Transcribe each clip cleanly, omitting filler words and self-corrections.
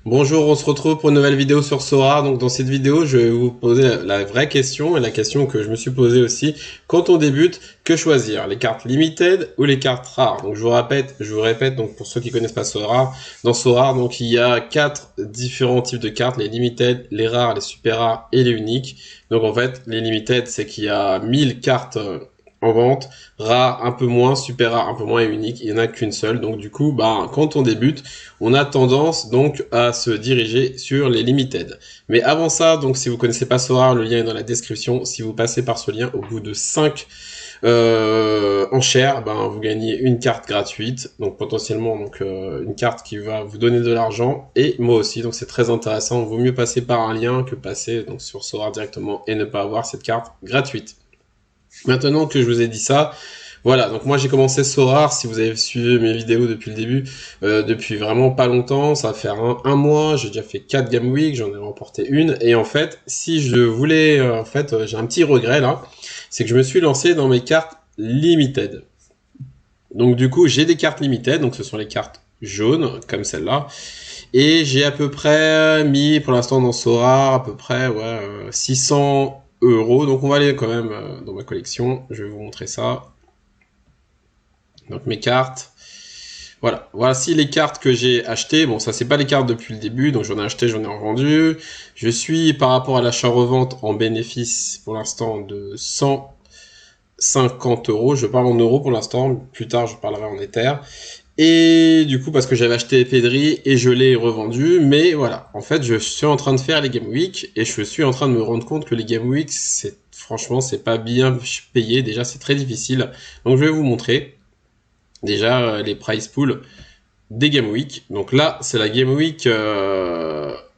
Bonjour, on se retrouve pour une nouvelle vidéo sur Sora. Donc dans cette vidéo, je vais vous poser la vraie question et la question que je me suis posée aussi. Quand on débute, que choisir? Les cartes limited ou les cartes rares? Donc je vous répète, donc pour ceux qui connaissent pas Sora, dans Sora, donc il y a quatre différents types de cartes, les limited, les rares, les super rares et les uniques. Donc en fait, les limited, c'est qu'il y a 1000 cartes en vente, rare un peu moins, super rare un peu moins et unique, il n'y en a qu'une seule. Donc du coup, quand on débute, on a tendance donc à se diriger sur les limited. Mais avant ça, donc si vous connaissez pas Sora, le lien est dans la description. Si vous passez par ce lien, au bout de 5 enchères, vous gagnez une carte gratuite, donc potentiellement une carte qui va vous donner de l'argent et moi aussi, donc c'est très intéressant. Vaut mieux passer par un lien que passer donc sur Sora directement et ne pas avoir cette carte gratuite. Maintenant que je vous ai dit ça, voilà, donc moi j'ai commencé Sora, si vous avez suivi mes vidéos depuis le début, depuis vraiment pas longtemps, ça va faire un mois, j'ai déjà fait 4 Game Week, j'en ai remporté une, et en fait, si je voulais, j'ai un petit regret là, c'est que je me suis lancé dans mes cartes limited. Donc du coup, j'ai des cartes limited, donc ce sont les cartes jaunes, comme celle-là, et j'ai à peu près mis, pour l'instant dans Sora, à peu près 600 €. Donc on va aller quand même dans ma collection. Je vais vous montrer ça. Donc mes cartes. Voilà. Voici les cartes que j'ai achetées. Bon, ça c'est pas les cartes depuis le début. Donc j'en ai acheté, j'en ai revendu. Je suis par rapport à l'achat-revente en bénéfice pour l'instant de 150 €. Je parle en euros pour l'instant. Plus tard, je parlerai en Ether. Et du coup, parce que j'avais acheté Pedri et je l'ai revendu, mais voilà, en fait, je suis en train de faire les Game Week et je suis en train de me rendre compte que les Game Week, franchement, c'est pas bien payé. Déjà, c'est très difficile. Donc, je vais vous montrer déjà les price pools des Game Week. Donc là, c'est la Game Week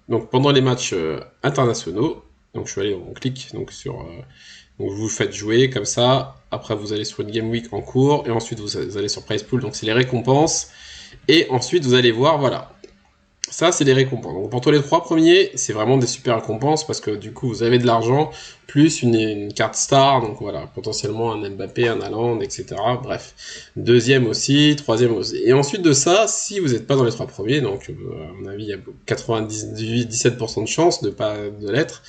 donc pendant les matchs internationaux. Donc je suis allé, on clique donc sur donc vous faites jouer comme ça. Après vous allez sur une Game Week en cours et ensuite vous allez sur Price Pool. Donc c'est les récompenses et ensuite vous allez voir voilà. Ça, c'est les récompenses. Donc, pour tous les trois premiers, c'est vraiment des super récompenses parce que du coup, vous avez de l'argent, plus une carte star, donc voilà, potentiellement un Mbappé, un Haaland, etc. Bref. Deuxième aussi, troisième aussi. Et ensuite de ça, si vous n'êtes pas dans les trois premiers, donc à mon avis, il y a 97% de chances de pas de l'être,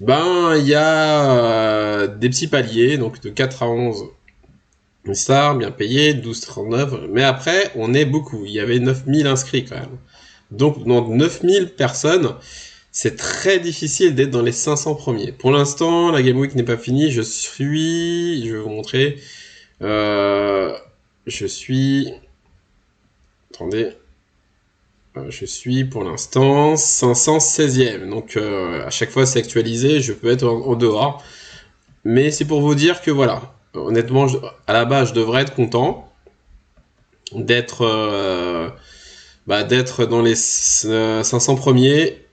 il y a des petits paliers, donc de 4 à 11 une star, bien payé, 12,39. Mais après, on est beaucoup. Il y avait 9000 inscrits quand même. Donc, dans 9000 personnes, c'est très difficile d'être dans les 500 premiers. Pour l'instant, la Game Week n'est pas finie. Je vais vous montrer. Je suis, attendez, je suis pour l'instant 516e. Donc, à chaque fois, c'est actualisé. Je peux être en dehors. Mais c'est pour vous dire que voilà, honnêtement, à la base, je devrais être content d'être d'être dans les 500 premiers,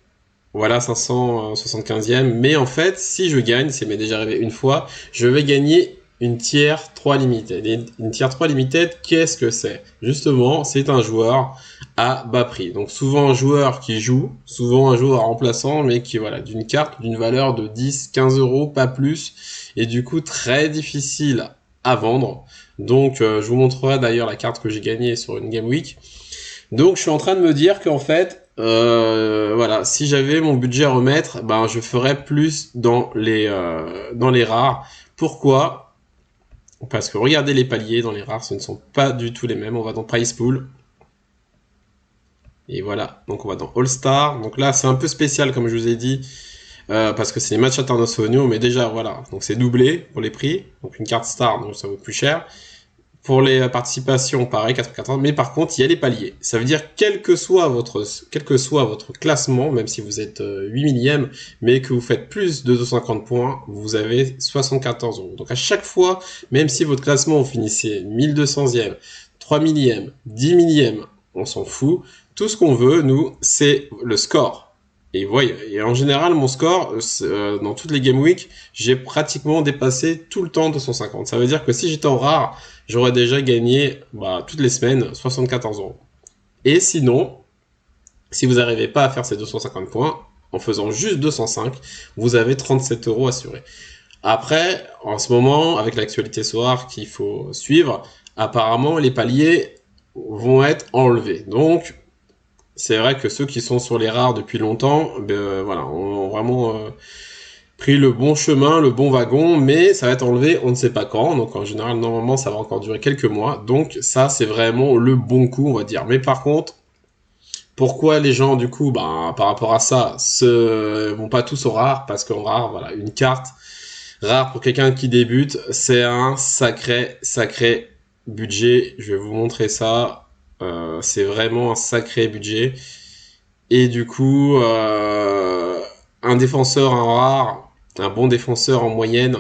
voilà, 575e. Mais en fait, si je gagne, ça m'est déjà arrivé une fois, je vais gagner une tier 3 limited. Et une tier 3 limited, qu'est-ce que c'est? Justement, c'est un joueur à bas prix. Donc souvent un joueur qui joue, souvent un joueur remplaçant, mais qui voilà, d'une carte d'une valeur de 10, 15 €, pas plus. Et du coup, très difficile à vendre. Donc je vous montrerai d'ailleurs la carte que j'ai gagnée sur une Game Week. Donc je suis en train de me dire qu'en fait, voilà, si j'avais mon budget à remettre, je ferais plus dans les rares. Pourquoi? Parce que regardez les paliers dans les rares, ce ne sont pas du tout les mêmes. On va dans Price Pool. Et voilà, donc on va dans All Star. Donc là, c'est un peu spécial comme je vous ai dit, parce que c'est les matchs internationaux, mais déjà voilà, donc c'est doublé pour les prix. Donc une carte Star, donc ça vaut plus cher. Pour les participations, pareil, 4,80, mais par contre, il y a les paliers. Ça veut dire, quel que soit votre classement, même si vous êtes 8 millième, mais que vous faites plus de 250 points, vous avez 74 €. Donc à chaque fois, même si votre classement, vous finissez 1200e, 3 millième, 10 millième, on s'en fout. Tout ce qu'on veut, nous, c'est le score. Et voyez, et en général, mon score, dans toutes les Game Week, j'ai pratiquement dépassé tout le temps 250. Ça veut dire que si j'étais en rare, j'aurais déjà gagné toutes les semaines 74 €. Et sinon, si vous n'arrivez pas à faire ces 250 points, en faisant juste 205, vous avez 37 € assurés. Après, en ce moment, avec l'actualité soir qu'il faut suivre, apparemment, les paliers vont être enlevés. Donc, c'est vrai que ceux qui sont sur les rares depuis longtemps, ben, voilà, ont vraiment pris le bon chemin, le bon wagon, mais ça va être enlevé, on ne sait pas quand. Donc en général, normalement, ça va encore durer quelques mois. Donc ça, c'est vraiment le bon coup, on va dire. Mais par contre, pourquoi les gens, du coup, ben, par rapport à ça, vont pas tous au rare? Parce qu'en rare, voilà, une carte rare pour quelqu'un qui débute, c'est un sacré budget. Je vais vous montrer ça. C'est vraiment un sacré budget. Et du coup, un défenseur en rare, un bon défenseur en moyenne,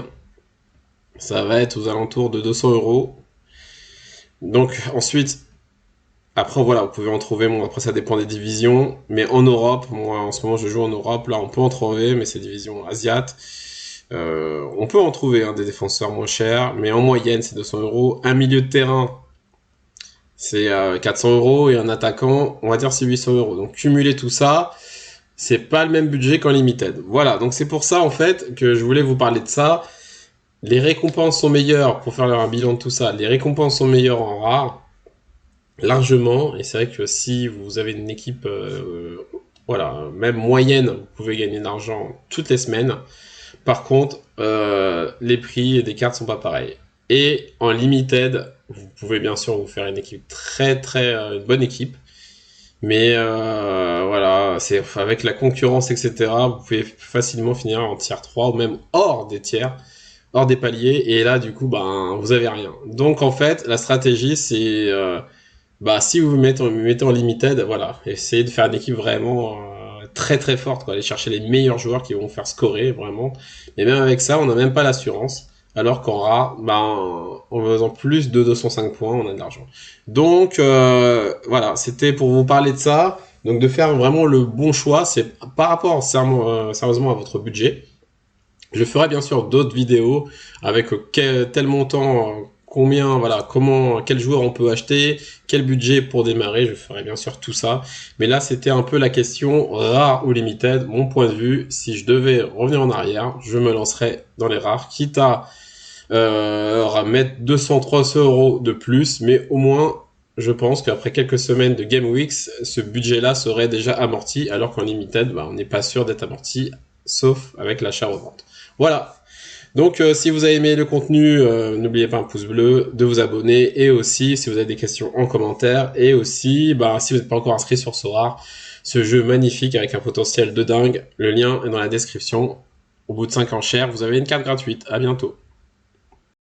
ça va être aux alentours de 200 €. Donc ensuite, après voilà, vous pouvez en trouver, bon après ça dépend des divisions, mais en Europe, moi en ce moment je joue en Europe, là on peut en trouver, mais c'est division asiate. On peut en trouver des défenseurs moins chers, mais en moyenne c'est 200 €. Un milieu de terrain, c'est 400 € et un attaquant, on va dire c'est 800 €. Donc cumuler tout ça, c'est pas le même budget qu'en limited. Voilà, donc c'est pour ça en fait que je voulais vous parler de ça. Les récompenses sont meilleures, pour faire un bilan de tout ça, les récompenses sont meilleures en rare, largement, et c'est vrai que si vous avez une équipe, voilà, même moyenne, vous pouvez gagner de l'argent toutes les semaines. Par contre, les prix des cartes sont pas pareils. Et en limited, vous pouvez bien sûr vous faire une équipe une bonne équipe, mais voilà, c'est avec la concurrence, etc. Vous pouvez facilement finir en tiers 3 ou même hors des tiers, hors des paliers, et là du coup, ben vous avez rien. Donc en fait, la stratégie, c'est bah si vous mettez en limited, voilà, essayez de faire une équipe vraiment très forte, quoi. Aller chercher les meilleurs joueurs qui vont faire scorer vraiment. Mais même avec ça, on n'a même pas l'assurance. Alors qu'en rare, ben, en faisant plus de 205 points, on a de l'argent. Donc voilà, c'était pour vous parler de ça. Donc de faire vraiment le bon choix, c'est par rapport sérieusement à votre budget. Je ferai bien sûr d'autres vidéos avec tel montant, combien, voilà, comment, quel joueur on peut acheter, quel budget pour démarrer. Je ferai bien sûr tout ça. Mais là, c'était un peu la question rare ou limited. Mon point de vue, si je devais revenir en arrière, je me lancerais dans les rares, quitte à mettre 200-300 € de plus, mais au moins, je pense qu'après quelques semaines de Game Weeks, ce budget-là serait déjà amorti, alors qu'en limited, bah, on n'est pas sûr d'être amorti, sauf avec l'achat-revente. Voilà. Donc si vous avez aimé le contenu, n'oubliez pas un pouce bleu, de vous abonner, et aussi si vous avez des questions en commentaire, et aussi bah, si vous n'êtes pas encore inscrit sur Sorare, ce jeu magnifique avec un potentiel de dingue, le lien est dans la description. Au bout de 5 enchères, vous avez une carte gratuite. À bientôt.